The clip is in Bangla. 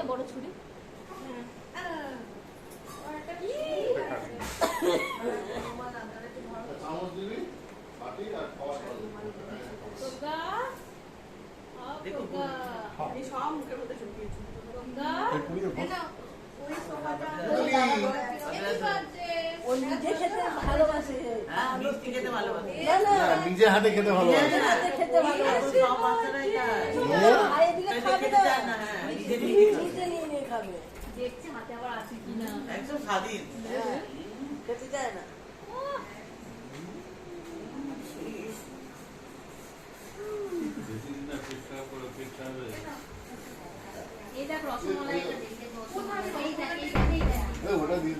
বড় ছুরি নিজে হাতে খেতে ভালোবাসে দেখছে হাতে আবার আছে কিনা একদম স্বাধীন খেতে যায় না এই দেখ রসমালাইটা দেখে ওটা দিয়ে